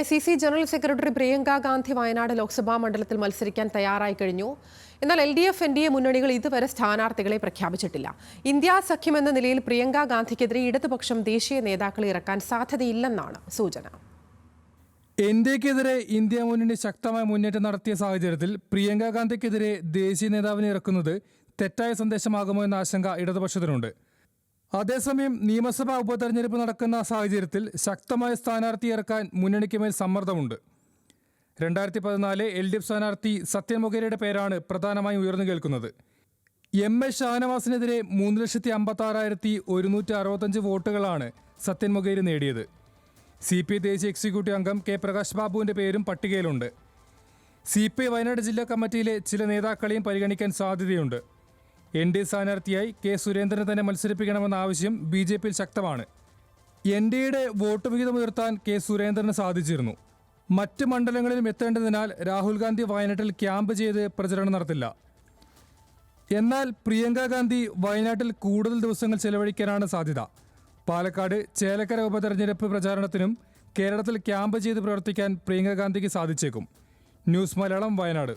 AICC general secretary Priyanka Gandhi Wayanad Lok Sabha മണ്ഡലത്തിൽ മത്സരിക്കാൻ തയ്യാറായി കഴിഞ്ഞു. എന്നാൽ LDF NDA മുന്നണികൾ ഇതുവരെ സ്ഥാനാർത്ഥികളെ പ്രഖ്യാപിച്ചിട്ടില്ല. ഇന്ത്യ സഖ്യം എന്ന നിലയിൽ പ്രിയങ്ക ഗാന്ധിക്കെതിരെ ഇടതുപക്ഷം ദേശീയ നേതാക്കളെ ഇറക്കാൻ സാധ്യതയില്ലെന്നാണ് സൂചന. NDAക്കെതിരെ ഇന്ത്യ മുന്നണി ശക്തമായ മുന്നേറ്റം നടത്തിയ സാഹചര്യത്തിൽ പ്രിയങ്ക ഗാന്ധിക്കെതിരെ ദേശീയ നേതാവിനെ ഇറക്കുന്നത് തെറ്റായ സന്ദേശമാകുമോ എന്ന ആശങ്ക ഇടതുപക്ഷത്തിനുണ്ട്. അതേസമയം നിയമസഭാ ഉപതെരഞ്ഞെടുപ്പ് നടക്കുന്ന സാഹചര്യത്തിൽ ശക്തമായ സ്ഥാനാർത്ഥി ഇറക്കാൻ മുന്നണിക്ക് മേൽ സമ്മർദ്ദമുണ്ട്. 2014 LDF സ്ഥാനാർത്ഥി സത്യൻ മൊകേരയുടെ പേരാണ് പ്രധാനമായും ഉയർന്നു കേൾക്കുന്നത്. MA ഷാനവാസിനെതിരെ 3,56,165 വോട്ടുകളാണ് സത്യൻ മൊകേര നേടിയത്. CPI ദേശീയ എക്സിക്യൂട്ടീവ് അംഗം K പ്രകാശ് ബാബുവിന്റെ പേരും പട്ടികയിലുണ്ട്. CPI വയനാട് ജില്ലാ കമ്മിറ്റിയിലെ ചില നേതാക്കളെയും പരിഗണിക്കാൻ സാധ്യതയുണ്ട്. NDA സ്ഥാനാർത്ഥിയായി K സുരേന്ദ്രനെ തന്നെ മത്സരിപ്പിക്കണമെന്ന ആവശ്യം BJPയിൽ ശക്തമാണ്. NDAയുടെ വോട്ട് വിഹിതം ഉയർത്താൻ K സുരേന്ദ്രന് സാധിച്ചിരുന്നു. മറ്റ് മണ്ഡലങ്ങളിലും എത്തേണ്ടതിനാൽ രാഹുൽ ഗാന്ധി വയനാട്ടിൽ ക്യാമ്പ് ചെയ്ത് പ്രചരണം നടത്തില്ല. എന്നാൽ പ്രിയങ്ക ഗാന്ധി വയനാട്ടിൽ കൂടുതൽ ദിവസങ്ങൾ ചെലവഴിക്കാനാണ് സാധ്യത. പാലക്കാട്, ചേലക്കര ഉപതെരഞ്ഞെടുപ്പ് പ്രചാരണത്തിനും കേരളത്തിൽ ക്യാമ്പ് ചെയ്ത് പ്രവർത്തിക്കാൻ പ്രിയങ്ക ഗാന്ധിക്ക് സാധിച്ചേക്കും. ന്യൂസ് മലയാളം, വയനാട്.